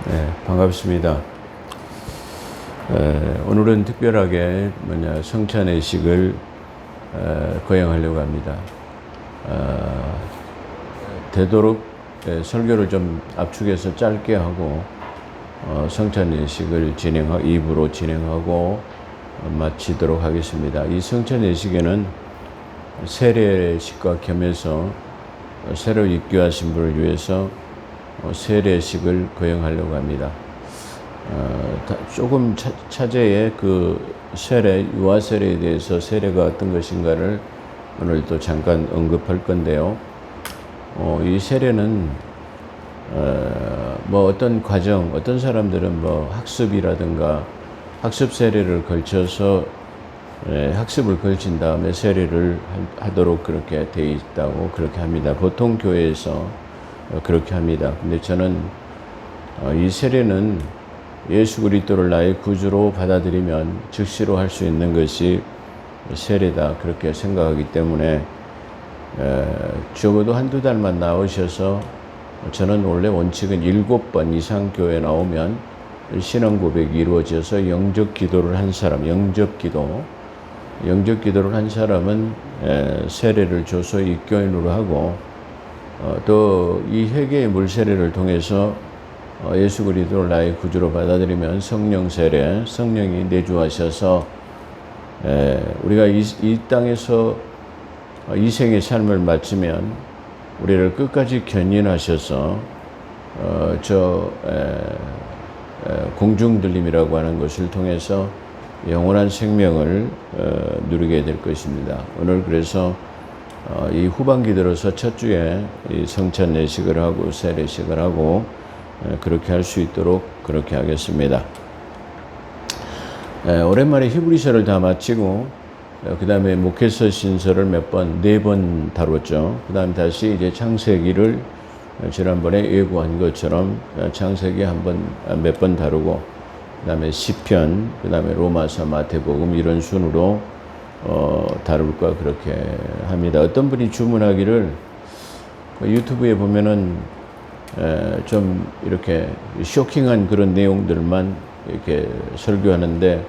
네, 반갑습니다. 오늘은 특별하게 성찬의식을 거행하려고 합니다. 되도록 설교를 좀 압축해서 짧게 하고 성찬의식을 입으로 진행하고 마치도록 하겠습니다. 이 성찬의식에는 세례식과 겸해서 새로 입교하신 분을 위해서 세례식을 거행하려고 합니다. 조금 차제에 그 유아 세례에 대해서 세례가 어떤 것인가를 오늘 또 잠깐 언급할 건데요. 이 세례는 어떤 과정, 어떤 사람들은 학습이라든가 학습 세례를 걸쳐서 학습을 걸친 다음에 세례를 하도록 그렇게 되어 있다고 그렇게 합니다. 보통 교회에서 그렇게 합니다. 근데 저는 이 세례는 예수 그리스도를 나의 구주로 받아들이면 즉시로 할 수 있는 것이 세례다 그렇게 생각하기 때문에 적어도 한두 달만 나오셔서 저는 원래 원칙은 7번 이상 교회에 나오면 신앙 고백이 이루어져서 영접 기도를 한 사람, 영접 기도를 한 사람은 세례를 줘서 입교인으로 하고 또 이 회개의 물 세례를 통해서 예수 그리스도를 나의 구주로 받아들이면 성령 세례, 성령이 내주하셔서 우리가 이 땅에서 이 생의 삶을 마치면 우리를 끝까지 견인하셔서 공중들림이라고 하는 것을 통해서 영원한 생명을 누리게 될 것입니다. 오늘 그래서 이 후반기 들어서 첫 주에 이 성찬 예식을 하고 세례식을 하고 그렇게 할 수 있도록 그렇게 하겠습니다. 오랜만에 히브리서를 다 마치고 그 다음에 목회서 신서를 네 번 다뤘죠. 그 다음 다시 이제 창세기를 지난번에 예고한 것처럼 창세기 몇 번 다루고 그 다음에 시편, 그 다음에 로마서, 마태복음 이런 순으로 다룰까 그렇게 합니다. 어떤 분이 주문하기를 유튜브에 보면은 좀 이렇게 쇼킹한 그런 내용들만 이렇게 설교하는데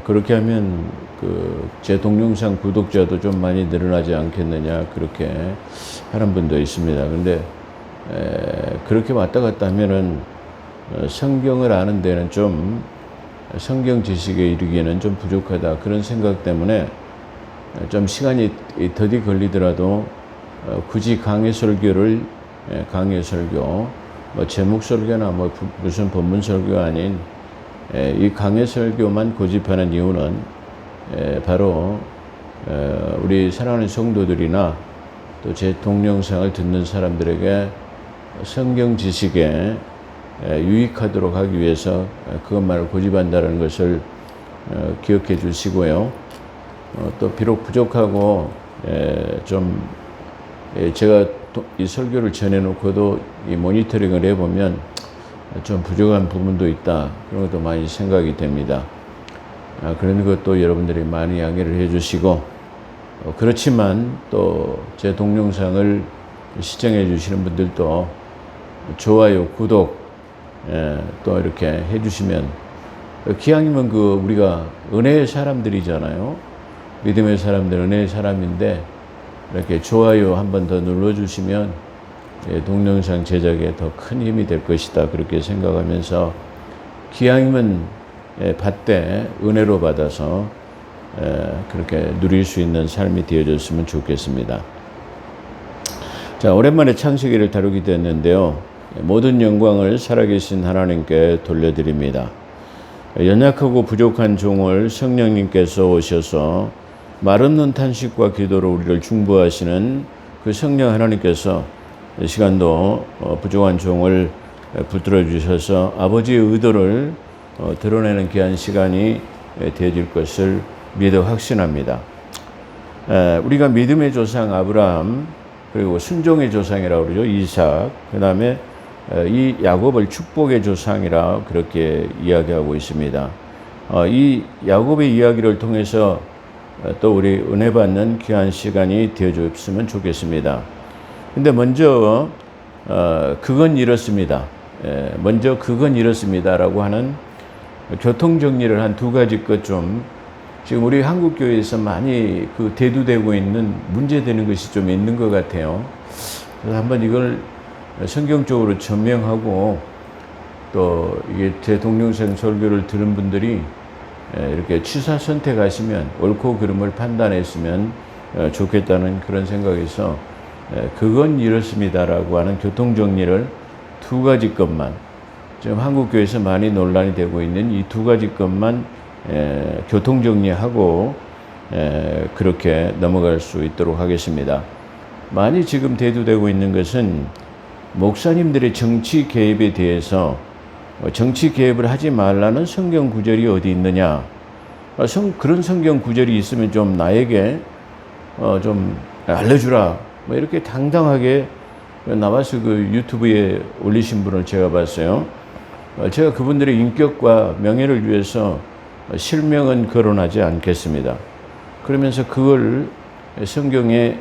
그렇게 하면 제 동영상 구독자도 좀 많이 늘어나지 않겠느냐 그렇게 하는 분도 있습니다. 근데 그렇게 왔다 갔다 하면은 성경을 아는 데는 좀 성경 지식에 이르기에는 좀 부족하다 그런 생각 때문에 좀 시간이 더디 걸리더라도 굳이 강해 설교 제목 설교나 무슨 본문 설교가 아닌 이 강해 설교만 고집하는 이유는 바로 우리 사랑하는 성도들이나 또 제 동영상을 듣는 사람들에게 성경 지식에 유익하도록 하기 위해서 그것만을 고집한다는 것을 기억해 주시고요. 또 비록 부족하고 제가 이 설교를 전해놓고도 이 모니터링을 해보면 좀 부족한 부분도 있다. 그런 것도 많이 생각이 됩니다. 그런 것도 여러분들이 많이 양해를 해주시고 그렇지만 또 제 동영상을 시청해 주시는 분들도 좋아요, 구독 또 이렇게 해주시면 기왕이면 우리가 은혜의 사람들이잖아요. 믿음의 사람들, 은혜의 사람인데 이렇게 좋아요 한 번 더 눌러주시면 동영상 제작에 더 큰 힘이 될 것이다 그렇게 생각하면서 기왕이면 받되 은혜로 받아서 그렇게 누릴 수 있는 삶이 되어졌으면 좋겠습니다. 자, 오랜만에 창세기를 다루게 됐는데요. 모든 영광을 살아계신 하나님께 돌려드립니다. 연약하고 부족한 종을 성령님께서 오셔서 말없는 탄식과 기도로 우리를 중보하시는 그 성령 하나님께서 이 시간도 부족한 종을 붙들어 주셔서 아버지의 의도를 드러내는 귀한 시간이 되어질 것을 믿어 확신합니다. 우리가 믿음의 조상 아브라함 그리고 순종의 조상이라고 그러죠. 이삭, 그 다음에 이 야곱을 축복의 조상이라 그렇게 이야기하고 있습니다. 이 야곱의 이야기를 통해서 또 우리 은혜 받는 귀한 시간이 되어줬으면 좋겠습니다. 근데 먼저 그건 이렇습니다. 먼저 그건 이렇습니다라고 하는 교통정리를 한 두 가지 것 좀 지금 우리 한국교회에서 많이 그 대두되고 있는 문제되는 것이 좀 있는 것 같아요. 그래서 한번 이걸 성경적으로 전명하고 또 이게 제 동영상 설교를 들은 분들이 이렇게 취사 선택하시면 옳고 그름을 판단했으면 좋겠다는 그런 생각에서 그건 이렇습니다라고 하는 교통정리를 두 가지 것만 지금 한국교회에서 많이 논란이 되고 있는 이 두 가지 것만 교통정리하고 그렇게 넘어갈 수 있도록 하겠습니다. 많이 지금 대두되고 있는 것은 목사님들의 정치 개입에 대해서 정치 개입을 하지 말라는 성경 구절이 어디 있느냐, 그런 성경 구절이 있으면 좀 나에게 좀 알려주라, 뭐 이렇게 당당하게 나와서 그 유튜브에 올리신 분을 제가 봤어요. 제가 그분들의 인격과 명예를 위해서 실명은 거론하지 않겠습니다. 그러면서 그걸 성경에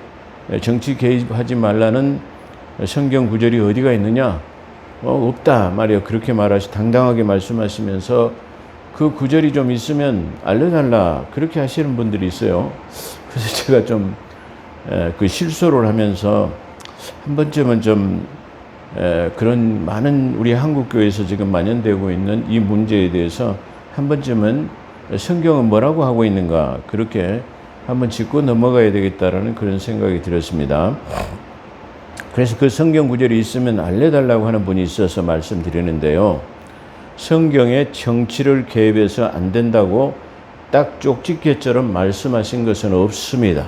정치 개입하지 말라는 성경 구절이 어디가 있느냐? 없다 말이에요. 그렇게 당당하게 말씀하시면서 그 구절이 좀 있으면 알려달라 그렇게 하시는 분들이 있어요. 그래서 제가 좀 그 실소를 하면서 한 번쯤은 좀 그런 많은 우리 한국교회에서 지금 만연되고 있는 이 문제에 대해서 한 번쯤은 성경은 뭐라고 하고 있는가 그렇게 한번 짚고 넘어가야 되겠다라는 그런 생각이 들었습니다. 그래서 그 성경 구절이 있으면 알려달라고 하는 분이 있어서 말씀드리는데요. 성경에 정치를 개입해서 안 된다고 딱 쪽집게처럼 말씀하신 것은 없습니다.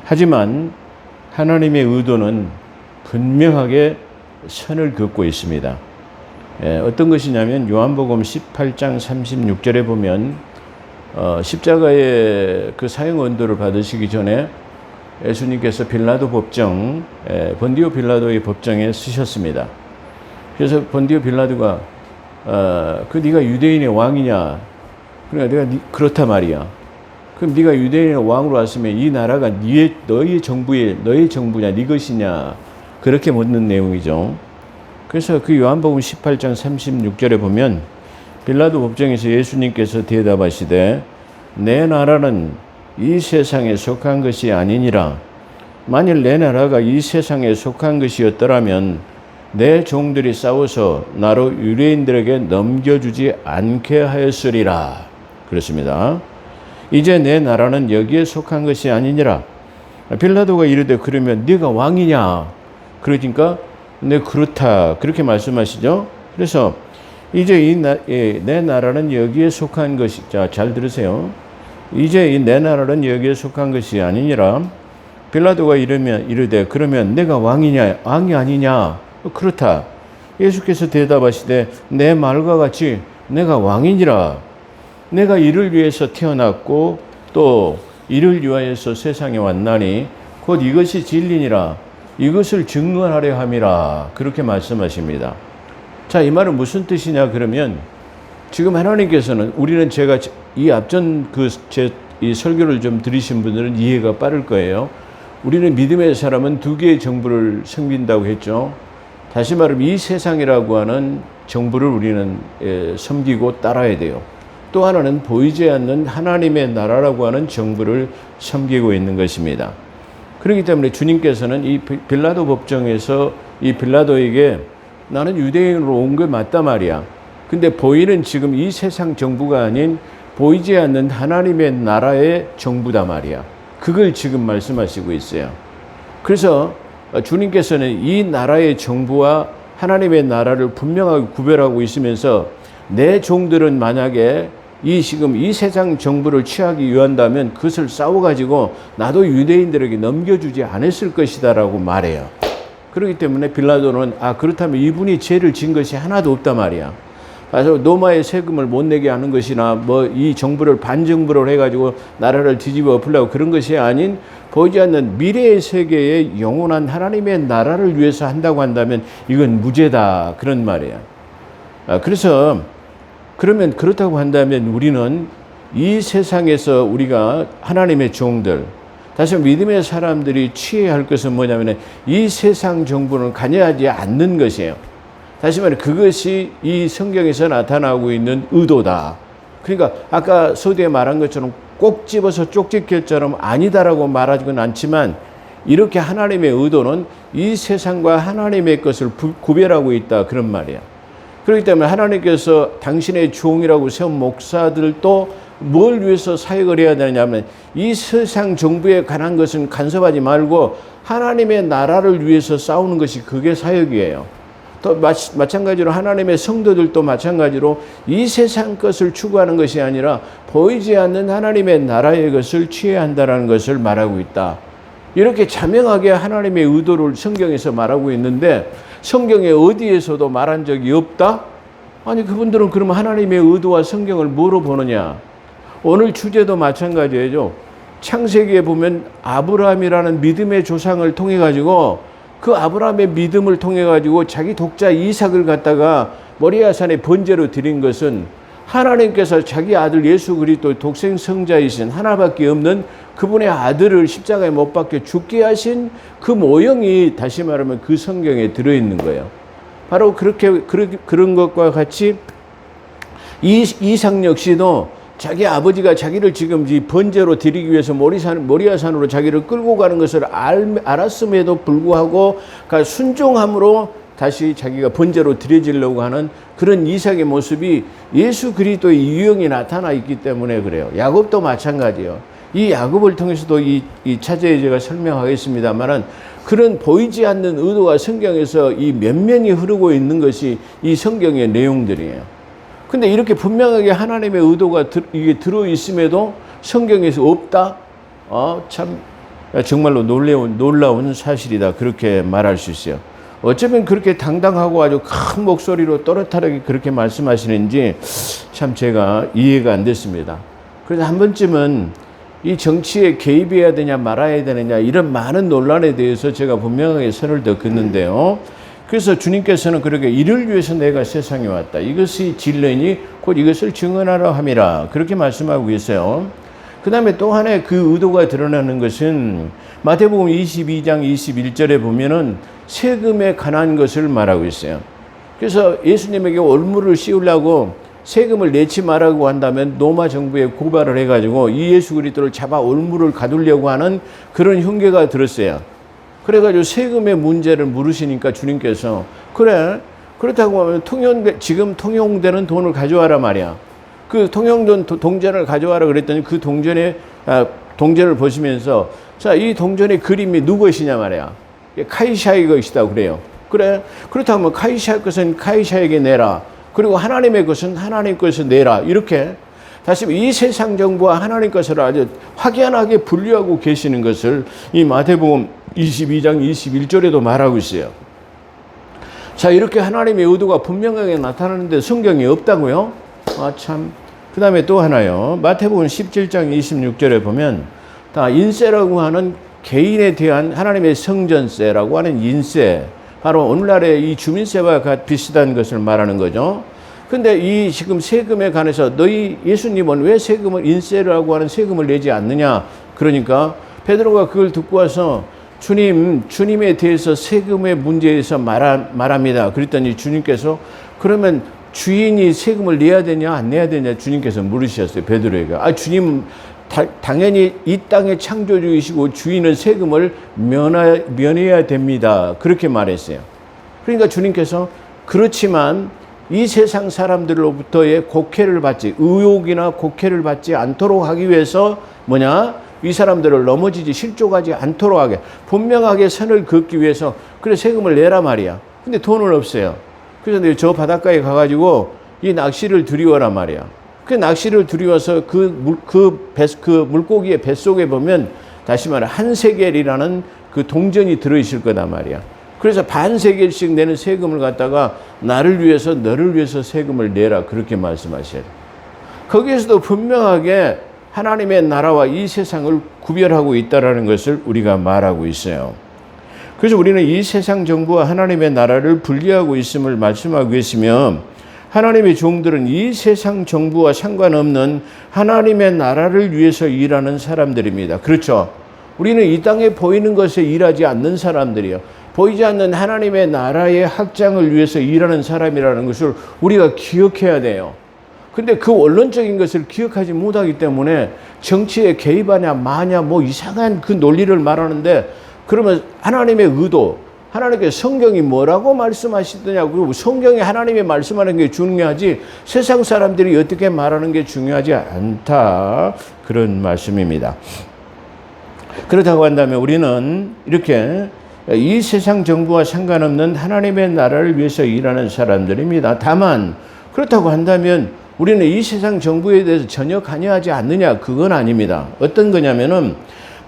하지만 하나님의 의도는 분명하게 선을 긋고 있습니다. 어떤 것이냐면 요한복음 18장 36절에 보면 십자가의 그 사형 언도를 받으시기 전에 예수님께서 빌라도 법정, 본디오 빌라도의 법정에 쓰셨습니다. 그래서 본디오 빌라도가 그 네가 유대인의 왕이냐? 그러니까 내가 그렇다 말이야. 그럼 네가 유대인의 왕으로 왔으면 이 나라가 너의 정부냐, 네 것이냐? 그렇게 묻는 내용이죠. 그래서 그 요한복음 18장 36절에 보면 빌라도 법정에서 예수님께서 대답하시되 내 나라는 이 세상에 속한 것이 아니니라. 만일 내 나라가 이 세상에 속한 것이었더라면 내 종들이 싸워서 나로 유대인들에게 넘겨주지 않게 하였으리라. 그렇습니다. 이제 내 나라는 여기에 속한 것이 아니니라. 빌라도가 이르되 그러면 네가 왕이냐? 그러니까 네 그렇다 그렇게 말씀하시죠. 그래서 이제 내 나라는 여기에 속한 것이, 자, 잘 들으세요. 이제 내 나라는 여기에 속한 것이 아니니라. 빌라도가 이르되 그러면 내가 왕이 아니냐? 그렇다. 예수께서 대답하시되 내 말과 같이 내가 왕이니라. 내가 이를 위해서 태어났고 또 이를 위하여서 세상에 왔나니 곧 이것이 진리니라. 이것을 증언하려 함이라. 그렇게 말씀하십니다. 자, 이 말은 무슨 뜻이냐 그러면 지금 하나님께서는 우리는 제가 이 앞전 이 설교를 좀 들으신 분들은 이해가 빠를 거예요. 우리는 믿음의 사람은 두 개의 정부를 섬긴다고 했죠. 다시 말하면 이 세상이라고 하는 정부를 우리는 섬기고 따라야 돼요. 또 하나는 보이지 않는 하나님의 나라라고 하는 정부를 섬기고 있는 것입니다. 그렇기 때문에 주님께서는 이 빌라도 법정에서 이 빌라도에게 나는 유대인으로 온 게 맞다 말이야. 근데 보이는 지금 이 세상 정부가 아닌 보이지 않는 하나님의 나라의 정부다 말이야. 그걸 지금 말씀하시고 있어요. 그래서 주님께서는 이 나라의 정부와 하나님의 나라를 분명하게 구별하고 있으면서 내 종들은 만약에 지금 이 세상 정부를 취하기 위한다면 그것을 싸워가지고 나도 유대인들에게 넘겨주지 않았을 것이다라고 말해요. 그렇기 때문에 빌라도는 그렇다면 이분이 죄를 진 것이 하나도 없단 말이야. 그래서 로마의 세금을 못 내게 하는 것이나 뭐 이 정부를 반정부를 해가지고 나라를 뒤집어 엎으려고 그런 것이 아닌 보이지 않는 미래의 세계의 영원한 하나님의 나라를 위해서 한다고 한다면 이건 무죄다 그런 말이야. 그래서 그러면 그렇다고 한다면 우리는 이 세상에서 우리가 하나님의 종들, 다시 믿음의 사람들이 취해야 할 것은 뭐냐면 이 세상 정부는 관여하지 않는 것이에요. 다시 말해 그것이 이 성경에서 나타나고 있는 의도다. 그러니까 아까 서두에 말한 것처럼 꼭 집어서 쪽집게처럼 아니다라고 말하지는 않지만 이렇게 하나님의 의도는 이 세상과 하나님의 것을 구별하고 있다 그런 말이야. 그렇기 때문에 하나님께서 당신의 종이라고 세운 목사들도 뭘 위해서 사역을 해야 되느냐면 이 세상 정부에 관한 것은 간섭하지 말고 하나님의 나라를 위해서 싸우는 것이 그게 사역이에요. 또 마찬가지로 하나님의 성도들도 마찬가지로 이 세상 것을 추구하는 것이 아니라 보이지 않는 하나님의 나라의 것을 취해야 한다는 것을 말하고 있다. 이렇게 자명하게 하나님의 의도를 성경에서 말하고 있는데 성경에 어디에서도 말한 적이 없다? 아니 그분들은 그러면 하나님의 의도와 성경을 뭐로 보느냐? 오늘 주제도 마찬가지예요. 창세기에 보면 아브라함이라는 믿음의 조상을 통해 가지고 그 아브라함의 믿음을 통해 가지고 자기 독자 이삭을 갖다가 모리아산에 번제로 드린 것은 하나님께서 자기 아들 예수 그리스도의 독생 성자이신 하나밖에 없는 그분의 아들을 십자가에 못 박혀 죽게 하신 그 모형이 다시 말하면 그 성경에 들어있는 거예요. 바로 그런 것과 같이 이삭 역시도 자기 아버지가 자기를 지금 번제로 드리기 위해서 모리아산으로 자기를 끌고 가는 것을 알았음에도 불구하고 순종함으로 다시 자기가 번제로 드려지려고 하는 그런 이삭의 모습이 예수 그리스도의 유형이 나타나 있기 때문에 그래요. 야곱도 마찬가지예요. 이 야곱을 통해서도 이 차제에 제가 설명하겠습니다만은 그런 보이지 않는 의도가 성경에서 이 면면이 흐르고 있는 것이 이 성경의 내용들이에요. 근데 이렇게 분명하게 하나님의 의도가 이게 들어있음에도 성경에서 없다? 참 정말로 놀라운 사실이다. 그렇게 말할 수 있어요. 어쩌면 그렇게 당당하고 아주 큰 목소리로 또렷하게 그렇게 말씀하시는지 참 제가 이해가 안 됐습니다. 그래서 한 번쯤은 이 정치에 개입해야 되냐 말아야 되느냐 이런 많은 논란에 대해서 제가 분명하게 선을 더 긋는데요. 그래서 주님께서는 그렇게 이를 위해서 내가 세상에 왔다. 이것이 진리니 곧 이것을 증언하라 함이라. 그렇게 말씀하고 계세요. 그 다음에 또 하나의 그 의도가 드러나는 것은 마태복음 22장 21절에 보면은 세금에 관한 것을 말하고 있어요. 그래서 예수님에게 올무를 씌우려고 세금을 내지 말라고 한다면 로마 정부에 고발을 해가지고 이 예수 그리스도를 잡아 올무를 가두려고 하는 그런 흉계가 들었어요. 그래가지고 세금의 문제를 물으시니까 주님께서 그래 그렇다고 하면 지금 통용되는 돈을 가져와라 말이야. 그 통용된 동전을 가져와라 그랬더니 그 동전을 보시면서 자, 이 동전의 그림이 누구 것이냐 말이야. 카이사의 것이다 그래요. 그래 그렇다면 카이사의 것은 카이사에게 내라. 그리고 하나님의 것은 하나님 것을 내라. 이렇게 다시 이 세상 정부와 하나님 것을 아주 확연하게 분류하고 계시는 것을 이 마태복음 22장 21절에도 말하고 있어요. 자, 이렇게 하나님의 의도가 분명하게 나타나는데 성경이 없다고요? 참. 그 다음에 또 하나요. 마태복음 17장 26절에 보면 다 인세라고 하는 개인에 대한 하나님의 성전세라고 하는 인세, 바로 오늘날의 이 주민세와 비슷한 것을 말하는 거죠. 근데 이 지금 세금에 관해서 너희 예수님은 왜 인세라고 하는 세금을 내지 않느냐? 그러니까 베드로가 그걸 듣고 와서 주님에 대해서 세금의 문제에서 말합니다. 그랬더니 주님께서 그러면 주인이 세금을 내야 되냐 안 내야 되냐 주님께서 물으셨어요. 베드로에게. 주님 당연히 이 땅의 창조주이시고 주인은 세금을 면해야 됩니다. 그렇게 말했어요. 그러니까 주님께서 그렇지만 이 세상 사람들로부터의 의혹이나 곡해를 받지 않도록 하기 위해서 이 사람들을 넘어지지 실족하지 않도록 하게 분명하게 선을 긋기 위해서 그래 세금을 내라 말이야. 근데 돈은 없어요. 그래서 저 바닷가에 가가지고 이 낚시를 들이워라 말이야. 그 낚시를 들이워서 그 물고기의 뱃속에 보면 다시 말해 한 세겔이라는 그 동전이 들어있을 거다 말이야. 그래서 반 세겔씩 내는 세금을 갖다가 나를 위해서 너를 위해서 세금을 내라 그렇게 말씀하셔요. 거기에서도 분명하게 하나님의 나라와 이 세상을 구별하고 있다는 것을 우리가 말하고 있어요. 그래서 우리는 이 세상 정부와 하나님의 나라를 분리하고 있음을 말씀하고 계시며 하나님의 종들은 이 세상 정부와 상관없는 하나님의 나라를 위해서 일하는 사람들입니다. 그렇죠? 우리는 이 땅에 보이는 것에 일하지 않는 사람들이에요. 보이지 않는 하나님의 나라의 확장을 위해서 일하는 사람이라는 것을 우리가 기억해야 돼요. 근데 그 원론적인 것을 기억하지 못하기 때문에 정치에 개입하냐 마냐 뭐 이상한 그 논리를 말하는데, 그러면 하나님의 의도, 하나님께 성경이 뭐라고 말씀하시더냐고, 성경이 하나님이 말씀하는 게 중요하지 세상 사람들이 어떻게 말하는 게 중요하지 않다, 그런 말씀입니다. 그렇다고 한다면 우리는 이렇게 이 세상 정부와 상관없는 하나님의 나라를 위해서 일하는 사람들입니다. 다만 그렇다고 한다면 우리는 이 세상 정부에 대해서 전혀 관여하지 않느냐, 그건 아닙니다. 어떤 거냐면은,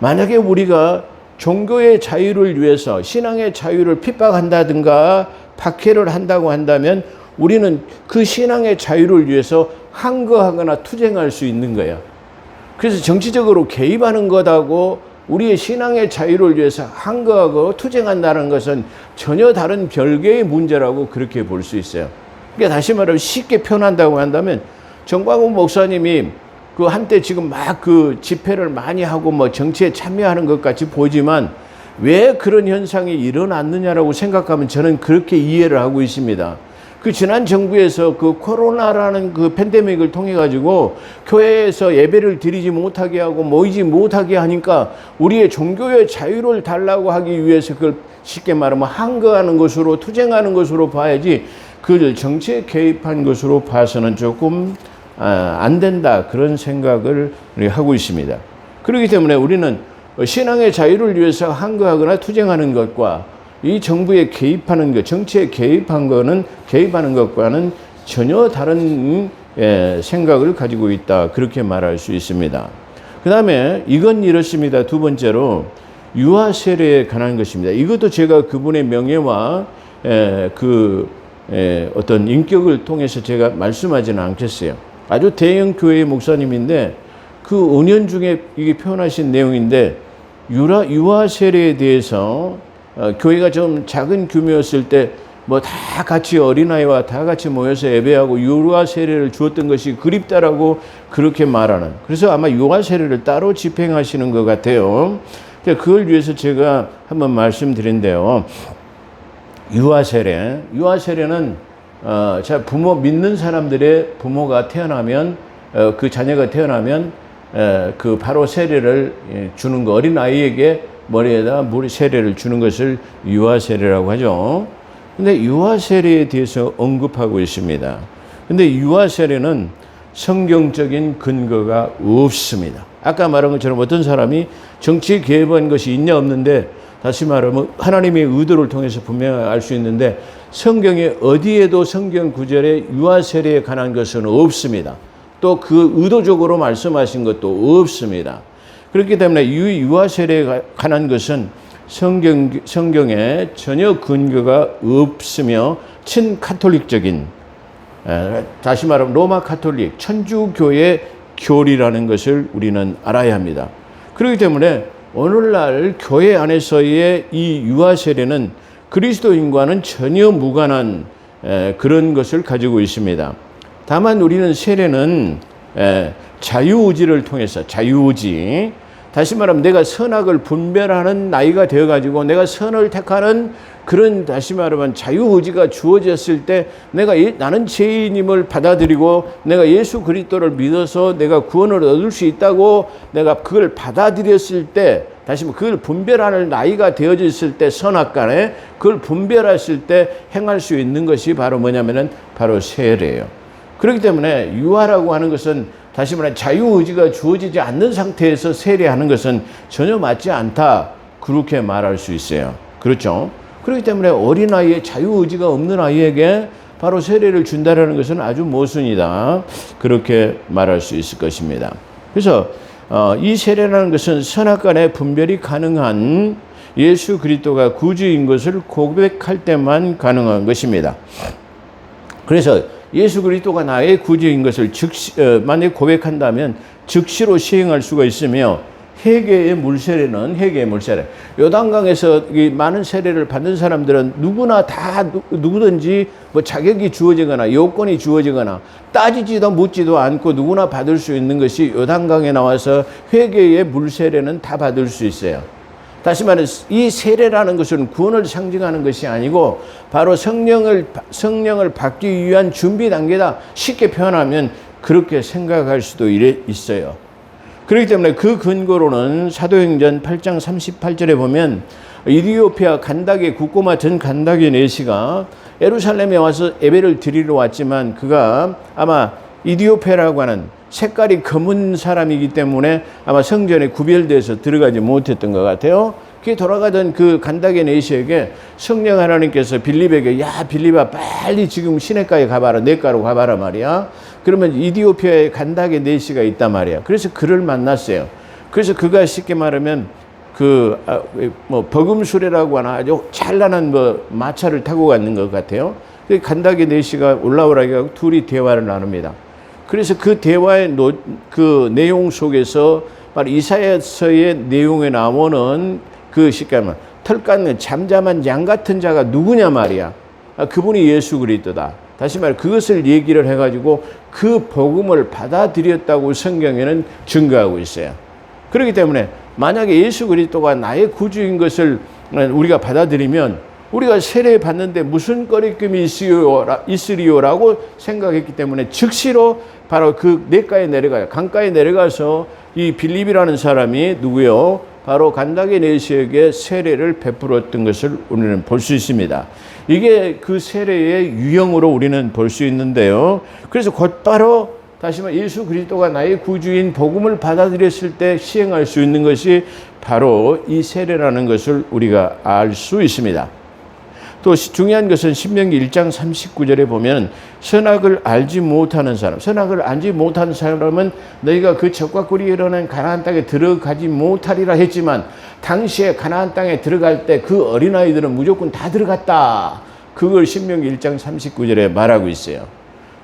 만약에 우리가 종교의 자유를 위해서 신앙의 자유를 핍박한다든가 박해를 한다고 한다면 우리는 그 신앙의 자유를 위해서 항거하거나 투쟁할 수 있는 거예요. 그래서 정치적으로 개입하는 것하고 우리의 신앙의 자유를 위해서 항거하고 투쟁한다는 것은 전혀 다른 별개의 문제라고 그렇게 볼 수 있어요. 그러니까 다시 말하면 쉽게 표현한다고 한다면, 정광훈 목사님이 그 한때 지금 막 그 집회를 많이 하고 뭐 정치에 참여하는 것 같이 보이지만 왜 그런 현상이 일어났느냐라고 생각하면 저는 그렇게 이해를 하고 있습니다. 그 지난 정부에서 그 코로나라는 그 팬데믹을 통해 가지고 교회에서 예배를 드리지 못하게 하고 모이지 못하게 하니까 우리의 종교의 자유를 달라고 하기 위해서 그걸 쉽게 말하면 항거하는 것으로, 투쟁하는 것으로 봐야지, 그를 정치에 개입한 것으로 봐서는 조금 안 된다, 그런 생각을 하고 있습니다. 그렇기 때문에 우리는 신앙의 자유를 위해서 항거하거나 투쟁하는 것과 이 정부에 개입하는 것, 정치에 개입하는 것과는 전혀 다른 생각을 가지고 있다, 그렇게 말할 수 있습니다. 그 다음에 이건 이렇습니다. 두 번째로 유아 세례에 관한 것입니다. 이것도 제가 그분의 명예와 어떤 인격을 통해서 제가 말씀하지는 않겠어요. 아주 대형 교회의 목사님인데 그 은연 중에 이게 표현하신 내용인데, 유아 세례에 대해서 교회가 좀 작은 규모였을 때 뭐 다 같이 어린아이와 다 같이 모여서 예배하고 유아 세례를 주었던 것이 그립다라고 그렇게 말하는, 그래서 아마 유아 세례를 따로 집행하시는 것 같아요. 그걸 위해서 제가 한번 말씀드린대요. 유아 세례는 부모, 믿는 사람들의 부모가 태어나면, 그 자녀가 태어나면 그 바로 세례를 주는 거, 어린 아이에게 머리에다 물 세례를 주는 것을 유아 세례라고 하죠. 근데 유아 세례에 대해서 언급하고 있습니다. 근데 유아 세례는 성경적인 근거가 없습니다. 아까 말한 것처럼 어떤 사람이 정치에 개입한 것이 있냐 없는데, 다시 말하면 하나님의 의도를 통해서 분명히 알 수 있는데, 성경에 어디에도 성경 구절에 유아 세례에 관한 것은 없습니다. 또 그 의도적으로 말씀하신 것도 없습니다. 그렇기 때문에 유아 세례에 관한 것은 성경에 전혀 근거가 없으며 친카톨릭적인, 다시 말하면 로마 카톨릭 천주교의 교리라는 것을 우리는 알아야 합니다. 그렇기 때문에 오늘날 교회 안에서의 이 유아 세례는 그리스도인과는 전혀 무관한 그런 것을 가지고 있습니다. 다만 우리는 세례는 자유의지를 통해서, 자유의지, 다시 말하면 내가 선악을 분별하는 나이가 되어가지고 내가 선을 택하는 그런, 다시 말하면 자유의지가 주어졌을 때 나는 죄인임을 받아들이고 내가 예수 그리스도를 믿어서 내가 구원을 얻을 수 있다고 내가 그걸 받아들였을 때, 다시 말하면 그걸 분별하는 나이가 되어졌을 때, 선악간에 그걸 분별했을 때 행할 수 있는 것이 바로 뭐냐면은 바로 세례예요. 그렇기 때문에 유아라고 하는 것은, 다시 말하면 자유의지가 주어지지 않는 상태에서 세례하는 것은 전혀 맞지 않다, 그렇게 말할 수 있어요. 그렇죠? 그렇기 때문에 어린아이의 자유의지가 없는 아이에게 바로 세례를 준다는 것은 아주 모순이다, 그렇게 말할 수 있을 것입니다. 그래서 이 세례라는 것은 선악간의 분별이 가능한 예수 그리스도가 구주인 것을 고백할 때만 가능한 것입니다. 그래서 예수 그리스도가 나의 구주인 것을 만약에 고백한다면 즉시로 시행할 수가 있으며, 회개의 물세례는, 회개의 물세례, 요단강에서 많은 세례를 받는 사람들은 누구나 다 누구든지 뭐 자격이 주어지거나 요건이 주어지거나 따지지도 묻지도 않고 누구나 받을 수 있는 것이 요단강에 나와서 회개의 물세례는 다 받을 수 있어요. 다시 말해 이 세례라는 것은 구원을 상징하는 것이 아니고 바로 성령을 받기 위한 준비 단계다. 쉽게 표현하면 그렇게 생각할 수도 있어요. 그렇기 때문에 그 근거로는 사도행전 8장 38절에 보면 이디오피아 간다게 국고마 전 간다게 네시가 예루살렘에 와서 예배를 드리러 왔지만 그가 아마 이디오피아라고 하는 색깔이 검은 사람이기 때문에 아마 성전에 구별돼서 들어가지 못했던 것 같아요. 그게 돌아가던 그 간다게 네시에게 성령 하나님께서 빌립에게 야 빌립아 빨리 지금 시내가에 가봐라 냇가로 가봐라 말이야. 그러면 이디오피아에 간다게 네시가 있단 말이야. 그래서 그를 만났어요. 그래서 그가 쉽게 말하면 버금수레라고 하나 아주 찬란한 마차를 타고 가는 것 같아요. 간다게 네시가 올라오라고 하고 둘이 대화를 나눕니다. 그래서 그 대화의 그 내용 속에서 바로 이사야서의 내용에 나오는 그 쉽게 말하면 털 깎는 잠잠한 양 같은 자가 누구냐 말이야. 그분이 예수 그리스도다. 다시 말해 그것을 얘기를 해가지고 그 복음을 받아들였다고 성경에는 증거하고 있어요. 그렇기 때문에 만약에 예수 그리스도가 나의 구주인 것을 우리가 받아들이면 우리가 세례 받는데 무슨 꺼리낌이 있으리요라고 생각했기 때문에 즉시로 바로 그 냇가에 내려가요. 강가에 내려가서 이 빌립이라는 사람이 누구요? 바로 간다게 네시에게 세례를 베풀었던 것을 우리는 볼 수 있습니다. 이게 그 세례의 유형으로 우리는 볼 수 있는데요. 그래서 곧바로 다시 말해 예수 그리스도가 나의 구주인 복음을 받아들였을 때 시행할 수 있는 것이 바로 이 세례라는 것을 우리가 알 수 있습니다. 또 중요한 것은 신명기 1장 39절에 보면 선악을 알지 못하는 사람, 선악을 알지 못하는 사람은 너희가 그 적과 꿀이 흐르는 가나안 땅에 들어가지 못하리라 했지만 당시에 가나안 땅에 들어갈 때 그 어린아이들은 무조건 다 들어갔다. 그걸 신명기 1장 39절에 말하고 있어요.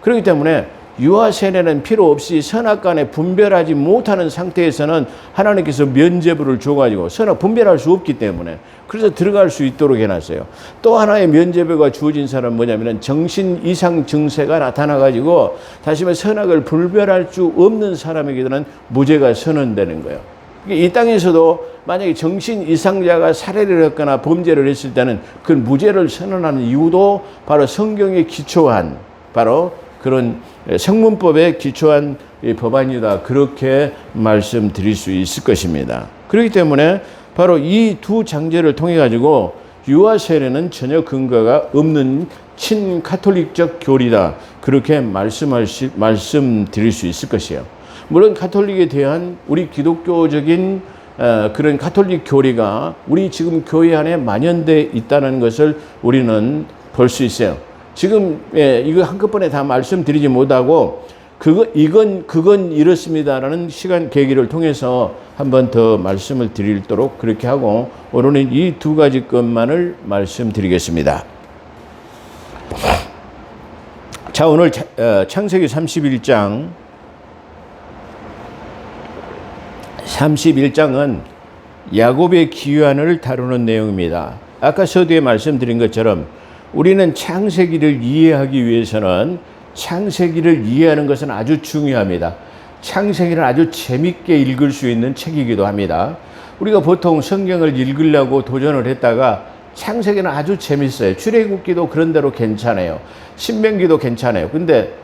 그렇기 때문에 유아 세례는 필요 없이 선악 간에 분별하지 못하는 상태에서는 하나님께서 면죄부를 줘가지고 선악 분별할 수 없기 때문에 그래서 들어갈 수 있도록 해놨어요. 또 하나의 면죄부가 주어진 사람은 뭐냐면 정신 이상 증세가 나타나가지고 다시 말해 선악을 분별할 수 없는 사람에게는 무죄가 선언되는 거예요. 이 땅에서도 만약에 정신 이상자가 살해를 했거나 범죄를 했을 때는 그 무죄를 선언하는 이유도 바로 성경에 기초한 바로 그런 성문법에 기초한 법안이다. 그렇게 말씀드릴 수 있을 것입니다. 그렇기 때문에 바로 이 두 장제를 통해 가지고 유아 세례는 전혀 근거가 없는 친카톨릭적 교리다. 그렇게 말씀드릴 수 있을 것이에요. 물론 카톨릭에 대한 우리 기독교적인 그런 카톨릭 교리가 우리 지금 교회 안에 만연되어 있다는 것을 우리는 볼 수 있어요. 지금 이거 한꺼번에 다 말씀드리지 못하고 그건 이렇습니다라는 시간 계기를 통해서 한 번 더 말씀을 드리도록 그렇게 하고 오늘은 이 두 가지 것만을 말씀드리겠습니다. 자, 오늘 창세기 31장은 야곱의 기환을 다루는 내용입니다. 아까 서두에 말씀드린 것처럼 우리는 창세기를 이해하기 위해서는 창세기를 이해하는 것은 아주 중요합니다. 창세기를 아주 재밌게 읽을 수 있는 책이기도 합니다. 우리가 보통 성경을 읽으려고 도전을 했다가 창세기는 아주 재밌어요. 출애굽기도 그런 대로 괜찮아요. 신명기도 괜찮아요. 근데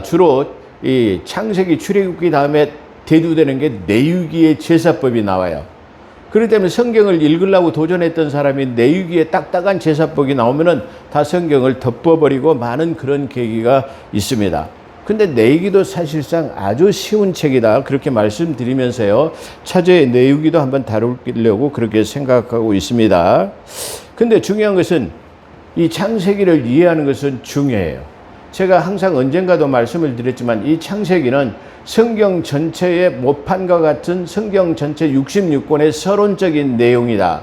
주로 이 창세기 출애굽기 다음에 대두되는 게 내유기의 제사법이 나와요. 그렇기 때문에 성경을 읽으려고 도전했던 사람이 내유기에 딱딱한 제사법이 나오면은 다 성경을 덮어버리고 많은 그런 계기가 있습니다. 근데 내유기도 사실상 아주 쉬운 책이다. 그렇게 말씀드리면서요. 차제의 내유기도 한번 다루려고 그렇게 생각하고 있습니다. 근데 중요한 것은 이 창세기를 이해하는 것은 중요해요. 제가 항상 언젠가도 말씀을 드렸지만 이 창세기는 성경 전체의 모판과 같은 성경 전체 66권의 서론적인 내용이다.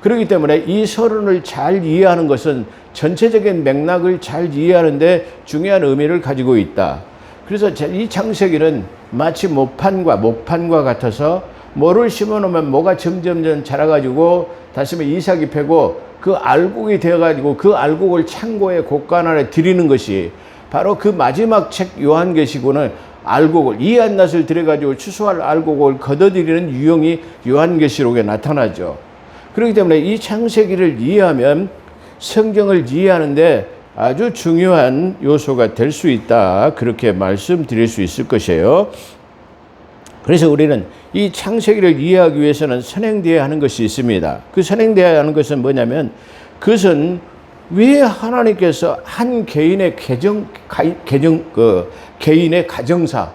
그렇기 때문에 이 서론을 잘 이해하는 것은 전체적인 맥락을 잘 이해하는데 중요한 의미를 가지고 있다. 그래서 이 창세기는 마치 목판과 같아서 뭐를 심어놓으면 뭐가 점점 자라가지고 다시 말해 이삭이 패고 그 알곡이 되어가지고 그 알곡을 창고에 곡간 안에 들이는 것이 바로 그 마지막 책 요한계시고는 알곡을 이한낫을 들여가지고 추수할 알곡을 걷어들이는 유형이 요한계시록에 나타나죠. 그렇기 때문에 이 창세기를 이해하면 성경을 이해하는데 아주 중요한 요소가 될 수 있다. 그렇게 말씀드릴 수 있을 것이에요. 그래서 우리는 이 창세기를 이해하기 위해서는 선행되어야 하는 것이 있습니다. 그 선행되어야 하는 것은 뭐냐면 그것은 왜 하나님께서 한 개인의 개인의 가정사,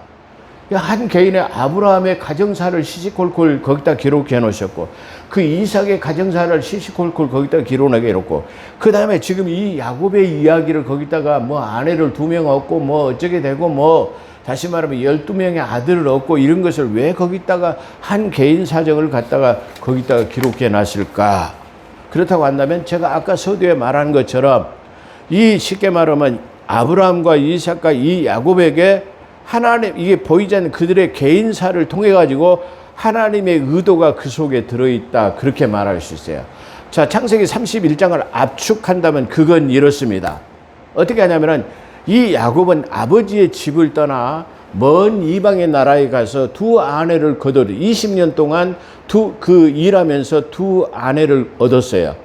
한 개인의 아브라함의 가정사를 시시콜콜 거기다 기록해 놓으셨고, 그 이삭의 가정사를 시시콜콜 거기다 기록하게 해놓고, 그 다음에 지금 이 야곱의 이야기를 거기다가 뭐 아내를 2명 얻고 뭐 어쩌게 되고 뭐 다시 말하면 12명의 아들을 얻고 이런 것을 왜 거기다가 한 개인 사정을 갖다가 거기다가 기록해 놨을까? 그렇다고 한다면 제가 아까 서두에 말한 것처럼 이 쉽게 말하면 아브라함과 이삭과 이 야곱에게 하나님, 이게 보이지 않는 그들의 개인사를 통해 가지고 하나님의 의도가 그 속에 들어있다. 그렇게 말할 수 있어요. 자, 창세기 31장을 압축한다면 그건 이렇습니다. 어떻게 하냐면은 이 야곱은 아버지의 집을 떠나 먼 이방의 나라에 가서 두 아내를 거둬 20년 동안 일하면서 두 아내를 얻었어요.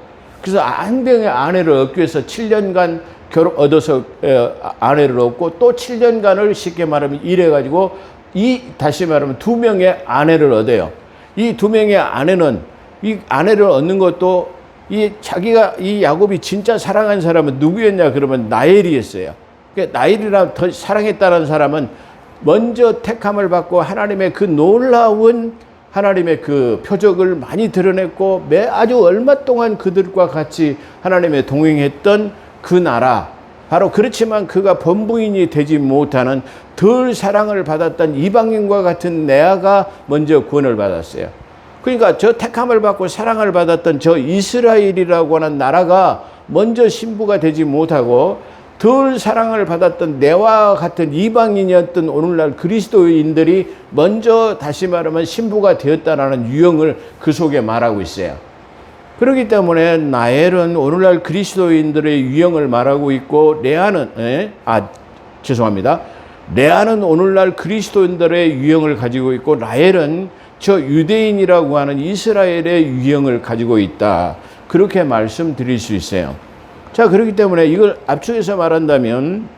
그래서 한 명의 아내를 얻기 위해서 7년간 얻어서 아내를 얻고 또 7년간을 쉽게 말하면 일해가지고 다시 말하면 2명의 아내를 얻어요. 이 2명의 아내는 이 아내를 얻는 것도 이 야곱이 진짜 사랑한 사람은 누구였냐 그러면 나엘이었어요. 나엘이라 더 사랑했다는 사람은 먼저 택함을 받고 하나님의 그 놀라운 하나님의 그 표적을 많이 드러냈고 아주 얼마 동안 그들과 같이 하나님의 동행했던 그 나라, 바로 그렇지만 그가 본부인이 되지 못하는 덜 사랑을 받았던 이방인과 같은 레아가 먼저 구원을 받았어요. 그러니까 저 택함을 받고 사랑을 받았던 저 이스라엘이라고 하는 나라가 먼저 신부가 되지 못하고 덜 사랑을 받았던 내와 같은 이방인이었던 오늘날 그리스도인들이 먼저 다시 말하면 신부가 되었다라는 유형을 그 속에 말하고 있어요. 그렇기 때문에 나엘은 오늘날 그리스도인들의 유형을 말하고 있고 레아는 레아는 오늘날 그리스도인들의 유형을 가지고 있고 라헬은 저 유대인이라고 하는 이스라엘의 유형을 가지고 있다. 그렇게 말씀드릴 수 있어요. 자, 그렇기 때문에 이걸 압축해서 말한다면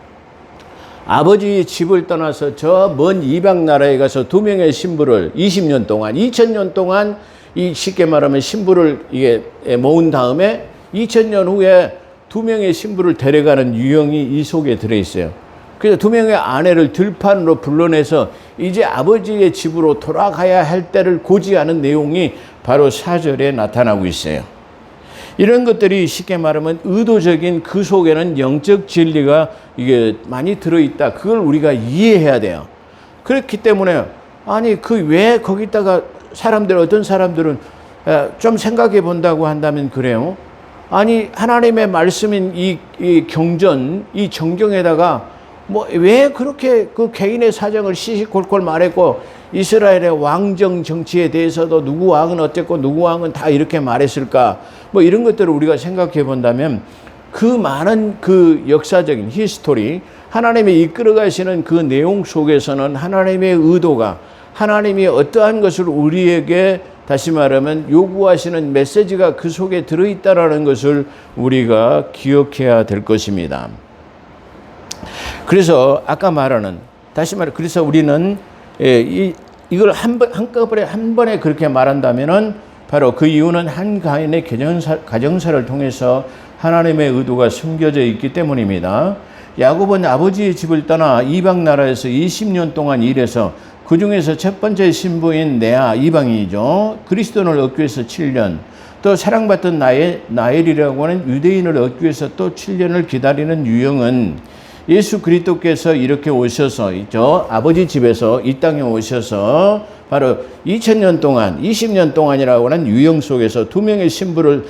아버지의 집을 떠나서 저 먼 이방 나라에 가서 2명의 신부를 20년 동안, 2000년 동안 이 쉽게 말하면 신부를 이게 모은 다음에 2000년 후에 2명의 신부를 데려가는 유형이 이 속에 들어있어요. 그래서 2명의 아내를 들판으로 불러내서 이제 아버지의 집으로 돌아가야 할 때를 고지하는 내용이 바로 4절에 나타나고 있어요. 이런 것들이 쉽게 말하면 의도적인 그 속에는 영적 진리가 이게 많이 들어있다. 그걸 우리가 이해해야 돼요. 그렇기 때문에 왜 거기다가 어떤 사람들은 좀 생각해 본다고 한다면 그래요. 하나님의 말씀인 이 경전, 이 정경에다가 왜 그렇게 그 개인의 사정을 시시콜콜 말했고 이스라엘의 왕정 정치에 대해서도 누구 왕은 어땠고 누구 왕은 다 이렇게 말했을까? 이런 것들을 우리가 생각해 본다면 그 많은 그 역사적인 히스토리, 하나님이 이끌어 가시는 그 내용 속에서는 하나님의 의도가 하나님이 어떠한 것을 우리에게 다시 말하면 요구하시는 메시지가 그 속에 들어있다라는 것을 우리가 기억해야 될 것입니다. 그래서 아까 말하는 그래서 우리는 이걸 한꺼번에 한 번에 그렇게 말한다면은 바로 그 이유는 한 가인의 가정사를 통해서 하나님의 의도가 숨겨져 있기 때문입니다. 야곱은 아버지의 집을 떠나 이방 나라에서 20년 동안 일해서 그 중에서 첫 번째 신부인 레아 이방인이죠. 그리스도를 얻기 위해서 7년, 또 사랑받던 나엘이라고 하는 유대인을 얻기 위해서 또 7년을 기다리는 유형은 예수 그리스도께서 이렇게 오셔서 저 아버지 집에서 이 땅에 오셔서 바로 2000년 동안 20년 동안이라고 하는 유형 속에서 2명의 신부를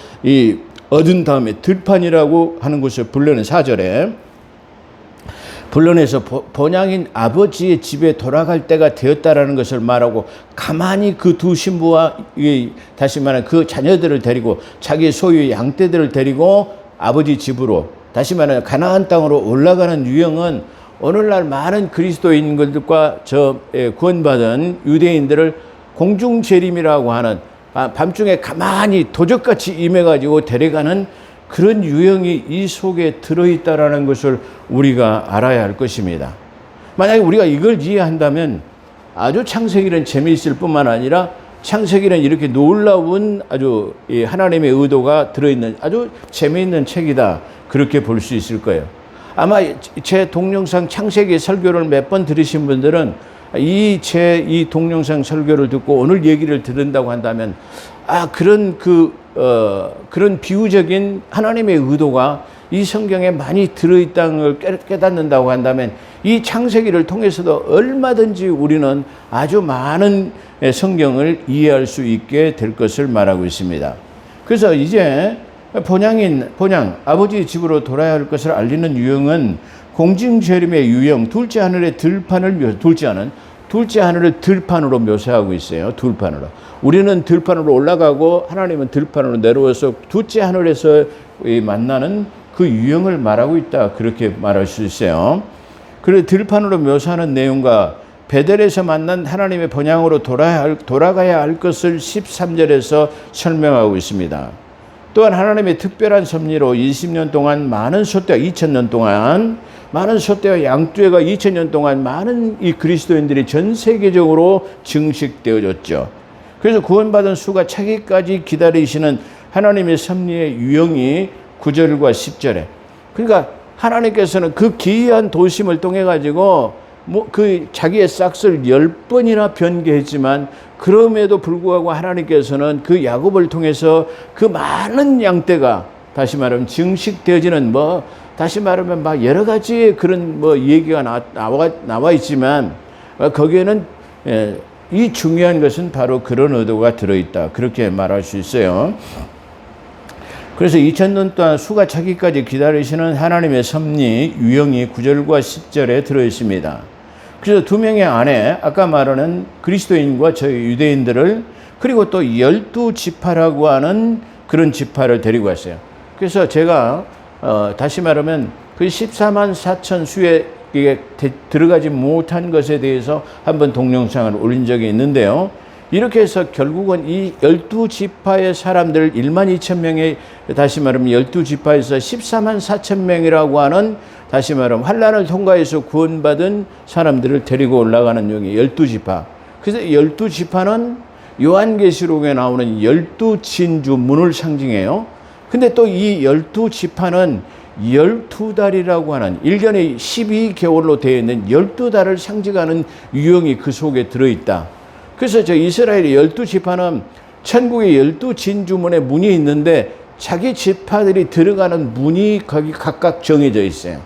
얻은 다음에 들판이라고 하는 곳을 불러낸 4절에 불러내서 본향인 아버지의 집에 돌아갈 때가 되었다라는 것을 말하고 가만히 그 두 신부와 다시 말하면 그 자녀들을 데리고 자기 소유의 양떼들을 데리고 아버지 집으로 다시 말하면 가나안 땅으로 올라가는 유형은 오늘날 많은 그리스도인들과 구원받은 유대인들을 공중재림이라고 하는 밤중에 가만히 도적같이 임해가지고 데려가는 그런 유형이 이 속에 들어있다라는 것을 우리가 알아야 할 것입니다. 만약에 우리가 이걸 이해한다면 아주 창세기는 재미있을 뿐만 아니라 창세기는 이렇게 놀라운 아주 하나님의 의도가 들어있는 아주 재미있는 책이다. 그렇게 볼 수 있을 거예요. 아마 제 동영상 창세기 설교를 몇 번 들으신 분들은 이 동영상 설교를 듣고 오늘 얘기를 들은다고 한다면 그런 비유적인 하나님의 의도가 이 성경에 많이 들어있다는 걸 깨닫는다고 한다면 이 창세기를 통해서도 얼마든지 우리는 아주 많은 성경을 이해할 수 있게 될 것을 말하고 있습니다. 그래서 이제 본향 아버지 집으로 돌아야 할 것을 알리는 유형은 공중재림의 유형, 둘째 하늘의 들판을 둘째 하늘을 들판으로 묘사하고 있어요. 들판으로. 우리는 들판으로 올라가고 하나님은 들판으로 내려와서 둘째 하늘에서 만나는 그 유형을 말하고 있다. 그렇게 말할 수 있어요. 그래서 들판으로 묘사하는 내용과 베델에서 만난 하나님의 본향으로 돌아가야 할 것을 13절에서 설명하고 있습니다. 또한 하나님의 특별한 섭리로 20년 동안 많은 소떼와 2000년 동안 많은 소떼와 양떼가 2000년 동안 많은 이 그리스도인들이 전 세계적으로 증식되어졌죠. 그래서 구원받은 수가 차기까지 기다리시는 하나님의 섭리의 유형이 9절과 10절에 그러니까 하나님께서는 그 기이한 도심을 통해 가지고 그 자기의 싹을 10번이나 변개했지만 그럼에도 불구하고 하나님께서는 그 야곱을 통해서 그 많은 양떼가 다시 말하면 증식되어지는 다시 말하면 막 여러 가지 그런 얘기가 나와 있지만 거기에는 이 중요한 것은 바로 그런 의도가 들어있다. 그렇게 말할 수 있어요. 그래서 2000년 동안 수가 차기까지 기다리시는 하나님의 섭리 유형이 9절과 10절에 들어있습니다. 그래서 두 명의 아내, 아까 말하는 그리스도인과 저희 유대인들을 그리고 또 12지파라고 하는 그런 지파를 데리고 왔어요. 그래서 제가 다시 말하면 그 14만 4천 수에 들어가지 못한 것에 대해서 한번 동영상을 올린 적이 있는데요. 이렇게 해서 결국은 이 12지파의 사람들 1만 2천 명의 다시 말하면 12지파에서 14만 4천 명이라고 하는 다시 말하면 환난을 통과해서 구원받은 사람들을 데리고 올라가는 용이 12지파. 그래서 12지파는 요한계시록에 나오는 12진주 문을 상징해요. 근데 또 이 12지파는 12달이라고 하는 1년에 12개월로 되어 있는 12달을 상징하는 유형이 그 속에 들어있다. 그래서 저 이스라엘의 12지파는 천국의 12진주문에 문이 있는데 자기 지파들이 들어가는 문이 거기 각각 정해져 있어요.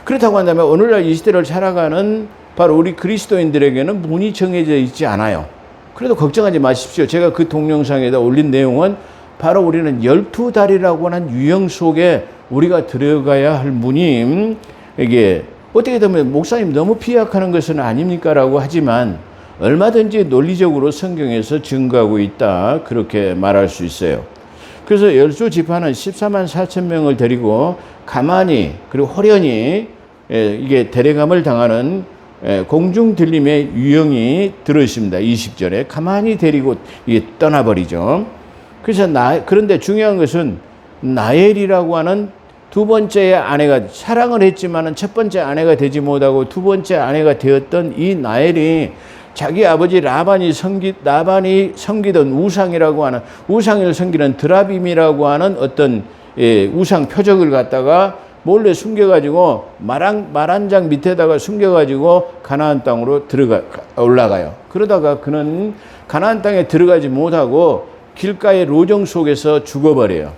그렇다고 한다면 오늘날 이 시대를 살아가는 바로 우리 그리스도인들에게는 문이 정해져 있지 않아요. 그래도 걱정하지 마십시오. 제가 그 동영상에다 올린 내용은 바로 우리는 12달이라고 하는 유형 속에 우리가 들어가야 할 문이 이게 어떻게 보면 목사님 너무 피약하는 것은 아닙니까? 라고 하지만 얼마든지 논리적으로 성경에서 증거하고 있다. 그렇게 말할 수 있어요. 그래서 12지파는 14만 4천 명을 데리고 가만히 그리고 호련히 이게 데려감을 당하는 공중 들림의 유형이 들어있습니다. 20절에 가만히 데리고 이게 떠나버리죠. 그래서 그런데 중요한 것은 나엘이라고 하는 두 번째 아내가 사랑을 했지만은 첫 번째 아내가 되지 못하고 두 번째 아내가 되었던 이 나엘이 자기 아버지 라반이 섬기던 우상이라고 하는 우상을 섬기는 드라빔이라고 하는 어떤 우상 표적을 갖다가 몰래 숨겨가지고 마란장 밑에다가 숨겨가지고 가나안 땅으로 올라가요. 그러다가 그는 가나안 땅에 들어가지 못하고 길가의 로정 속에서 죽어버려요.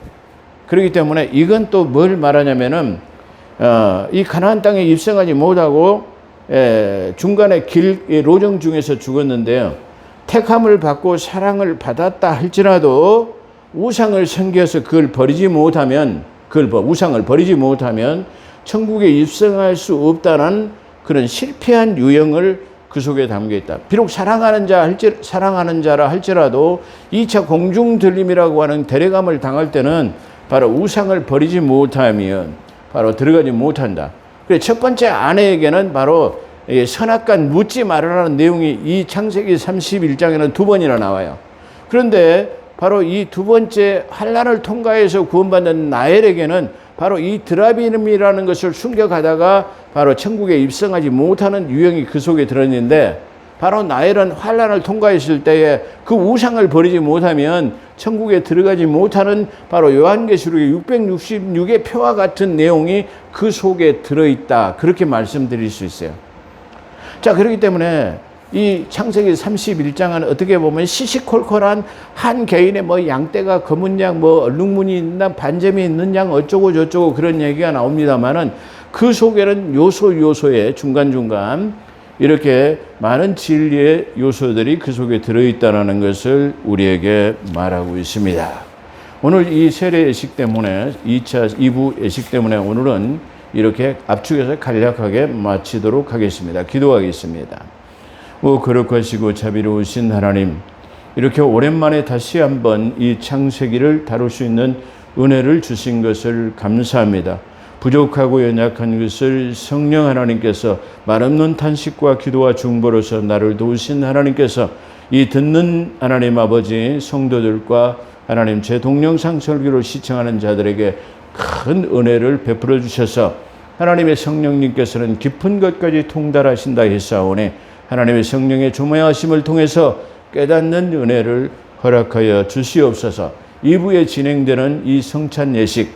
그렇기 때문에 이건 또 뭘 말하냐면은 이 가나안 땅에 입성하지 못하고 중간에 로정 중에서 죽었는데요. 택함을 받고 사랑을 받았다 할지라도 우상을 섬겨서 그걸 버리지 못하면 우상을 버리지 못하면 천국에 입성할 수 없다는 그런 실패한 유형을 그 속에 담겨 있다. 비록 사랑하는 자라 할지라도 2차 공중 들림이라고 하는 데려감을 당할 때는 바로 우상을 버리지 못하면 바로 들어가지 못한다. 그래서 첫 번째 아내에게는 바로 선악간 묻지 말으라는 내용이 이 창세기 31장에는 두 번이나 나와요. 그런데 바로 이 두 번째 환난을 통과해서 구원받는 나엘에게는 바로 이 드라빔이라는 것을 숨겨가다가 바로 천국에 입성하지 못하는 유형이 그 속에 들어있는데, 바로 나엘은 환난을 통과했을 때에 그 우상을 버리지 못하면 천국에 들어가지 못하는 바로 요한계시록의 666의 표와 같은 내용이 그 속에 들어있다, 그렇게 말씀드릴 수 있어요. 자, 그렇기 때문에 이 창세기 31장은 어떻게 보면 시시콜콜한 한 개인의 뭐 양떼가 검은 양, 뭐 얼룩무늬 있는 양, 반점이 있는 양, 어쩌고 저쩌고 그런 얘기가 나옵니다만은 그 속에는 요소에 중간중간 이렇게 많은 진리의 요소들이 그 속에 들어있다는 것을 우리에게 말하고 있습니다. 오늘 이 세례 예식 때문에 2부 예식 때문에 오늘은 이렇게 압축해서 간략하게 마치도록 하겠습니다. 기도하겠습니다. 오 거룩하시고 자비로우신 하나님, 이렇게 오랜만에 다시 한번 이 창세기를 다룰 수 있는 은혜를 주신 것을 감사합니다. 부족하고 연약한 것을 성령 하나님께서 말없는 탄식과 기도와 중보로서 나를 도우신 하나님께서 이 듣는 하나님 아버지 성도들과 하나님 제 동영상 설교를 시청하는 자들에게 큰 은혜를 베풀어 주셔서 하나님의 성령님께서는 깊은 것까지 통달하신다 했사오니 하나님의 성령의 조명하심을 통해서 깨닫는 은혜를 허락하여 주시옵소서. 2부에 진행되는 이 성찬 예식,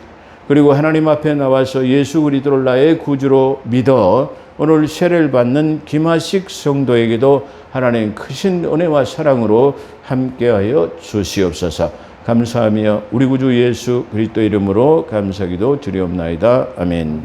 그리고 하나님 앞에 나와서 예수 그리스도를 나의 구주로 믿어 오늘 세례를 받는 김하식 성도에게도 하나님 크신 은혜와 사랑으로 함께하여 주시옵소서. 감사하며 우리 구주 예수 그리스도 이름으로 감사기도 드리옵나이다. 아멘.